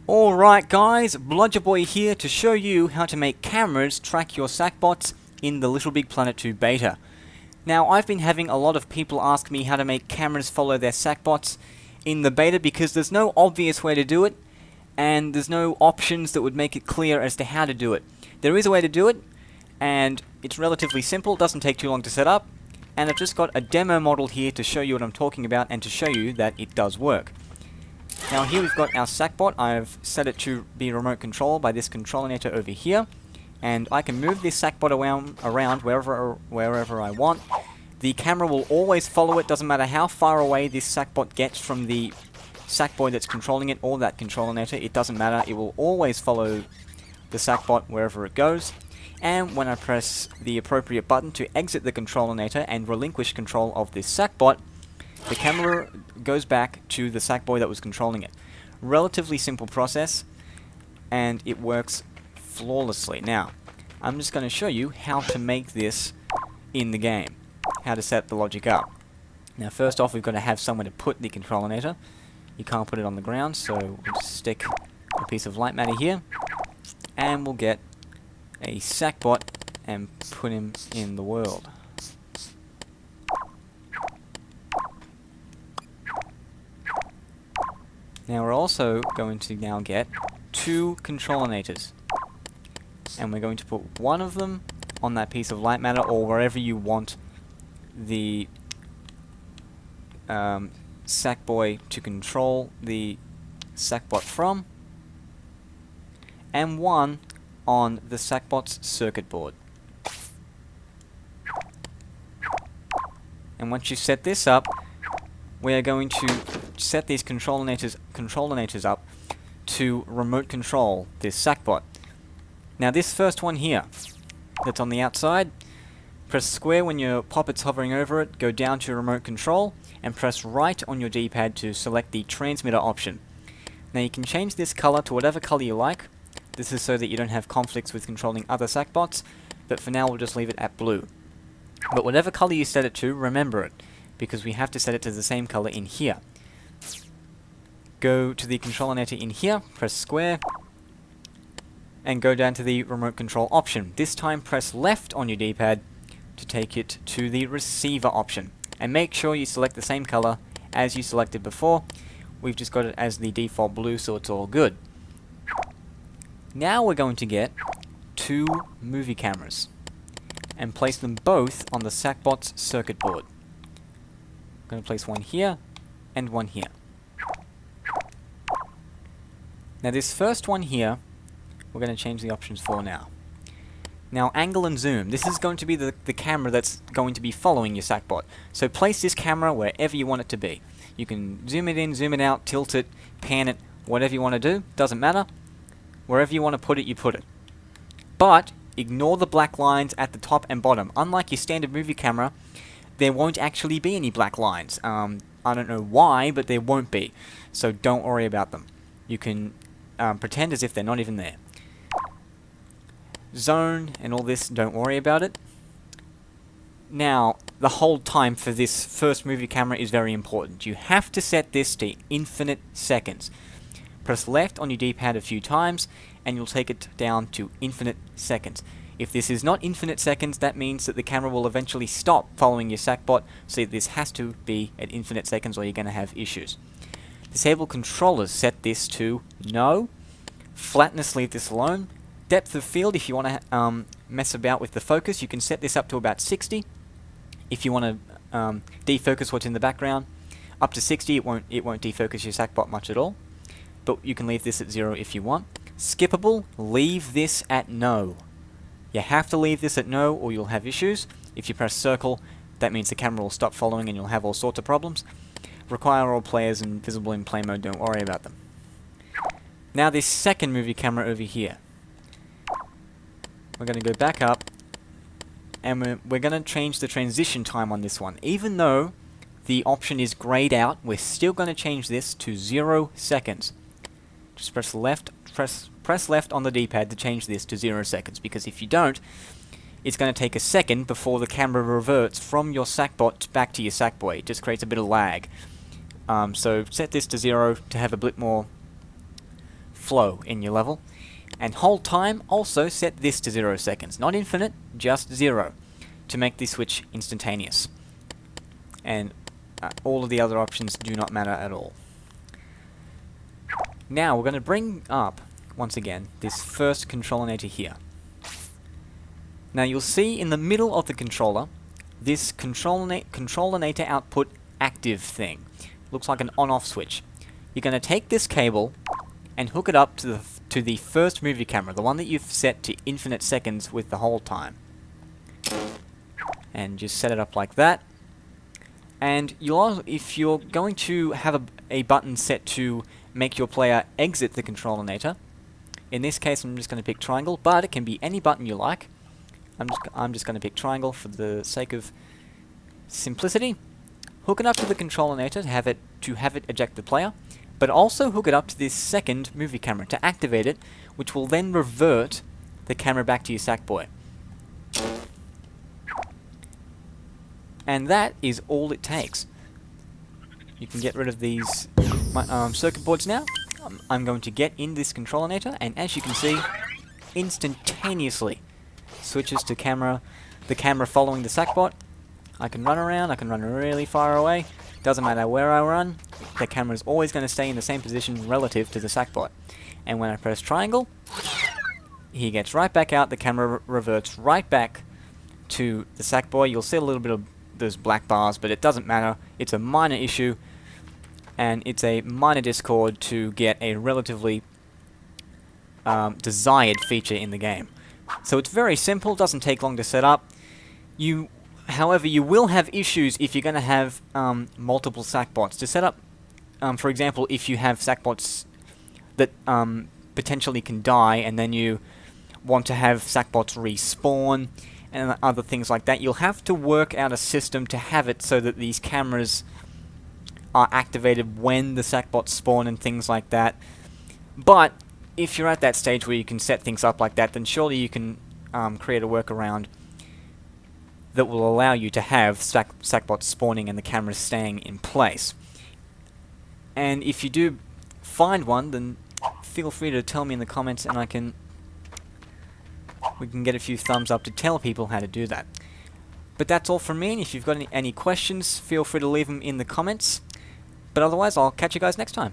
Alright guys, Bludgerboy here to show you how to make cameras track your Sackbots in the LittleBigPlanet 2 beta. Now I've been having a lot of people ask me how to make cameras follow their Sackbots in the beta because there's no obvious way to do it and there's no options that would make it clear as to how to do it. There is a way to do it and it's relatively simple, doesn't take too long to set up, and I've just got a demo model here to show you what I'm talking about and to show you that it does work. Now here we've got our Sackbot. I've set it to be remote control by this controlator over here, and I can move this Sackbot around wherever I want. The camera will always follow it, doesn't matter how far away this Sackbot gets from the Sackboy that's controlling it or that controlator, it doesn't matter, it will always follow the Sackbot wherever it goes. And when I press the appropriate button to exit the controlator and relinquish control of this Sackbot, the camera goes back to the Sackboy that was controlling it. Relatively simple process, and it works flawlessly. Now, I'm just going to show you how to make this in the game, how to set the logic up. Now, first off, we've got to have somewhere to put the controlator. You can't put it on the ground, so we'll just stick a piece of light matter here, and we'll get a Sackbot and put him in the world. Now we're also going to now get two controlators, and we're going to put one of them on that piece of light matter or wherever you want the Sackboy to control the Sackbot from, and one on the Sackbot's circuit board. And once you set this up, we are going to set these controlators up to remote control this Sackbot. Now this first one here, that's on the outside, press square when your puppet's hovering over it, go down to remote control, and press right on your D-pad to select the transmitter option. Now you can change this color to whatever color you like. This is so that you don't have conflicts with controlling other Sackbots, but for now we'll just leave it at blue. But whatever color you set it to, remember it, because we have to set it to the same color in here. Go to the controlator in here, press square, and go down to the remote control option. This time press left on your D-pad to take it to the receiver option. And make sure you select the same color as you selected before. We've just got it as the default blue, so it's all good. Now we're going to get two movie cameras and place them both on the Sackbot's circuit board. I'm going to place one here and one here. Now this first one here, we're going to change the options for now. Now angle and zoom, this is going to be the camera that's going to be following your Sackbot. So place this camera wherever you want it to be. You can zoom it in, zoom it out, tilt it, pan it, whatever you want to do, doesn't matter. Wherever you want to put it, you put it. But ignore the black lines at the top and bottom. Unlike your standard movie camera, there won't actually be any black lines. I don't know why, but there won't be. So don't worry about them. You can pretend as if they're not even there. Zone and all this, don't worry about it. Now, the hold time for this first movie camera is very important. You have to set this to infinite seconds. Press left on your D-pad a few times, and you'll take it down to infinite seconds. If this is not infinite seconds, that means that the camera will eventually stop following your Sackbot, so this has to be at infinite seconds or you're going to have issues. Disable controllers, set this to no. Flatness, leave this alone. Depth of field, if you want to mess about with the focus, you can set this up to about 60. If you want to defocus what's in the background, up to 60 it won't defocus your Sackbot much at all. But you can leave this at 0 if you want. Skippable, leave this at no. You have to leave this at no or you'll have issues. If you press circle, that means the camera will stop following and you'll have all sorts of problems. Require all players and visible in play mode, don't worry about them. Now this second movie camera over here. We're going to go back up and we're going to change the transition time on this one. Even though the option is grayed out, we're still going to change this to 0 seconds. Just press left on the D-pad to change this to 0 seconds, because if you don't, it's going to take a second before the camera reverts from your Sackbot back to your Sackboy. It just creates a bit of lag. So set this to 0 to have a bit more flow in your level. And hold time, also set this to 0 seconds. Not infinite, just 0, to make this switch instantaneous. And all of the other options do not matter at all. Now we're going to bring up, once again, this first controllinator here. Now you'll see in the middle of the controller, this controllinator output active thing. Looks like an on-off switch. You're going to take this cable and hook it up to the first movie camera, the one that you've set to infinite seconds with the hold time. And just set it up like that. And if you're going to have a button set to make your player exit the controllinator, in this case I'm just going to pick triangle, but it can be any button you like. I'm just going to pick triangle for the sake of simplicity. Hook it up to the controllinator to have it eject the player, but also hook it up to this second movie camera to activate it, which will then revert the camera back to your Sackboy. And that is all it takes. You can get rid of these circuit boards now. I'm going to get in this controllinator, and as you can see, instantaneously switches to the camera following the Sackbot. I can run around, I can run really far away. Doesn't matter where I run, the camera is always going to stay in the same position relative to the Sackbot. And when I press triangle, he gets right back out, the camera reverts right back to the Sackboy. You'll see a little bit of those black bars, but it doesn't matter. It's a minor issue, and it's a minor discord to get a relatively desired feature in the game. So it's very simple, doesn't take long to set up. However, you will have issues if you're going to have multiple Sackbots. To set up, for example, if you have Sackbots that potentially can die, and then you want to have Sackbots respawn, and other things like that, you'll have to work out a system to have it so that these cameras are activated when the Sackbots spawn and things like that. But if you're at that stage where you can set things up like that, then surely you can create a workaround that will allow you to have Sackbots spawning and the cameras staying in place. And if you do find one, then feel free to tell me in the comments, and we can get a few thumbs up to tell people how to do that. But that's all from me, and if you've got any questions, feel free to leave them in the comments. But otherwise, I'll catch you guys next time.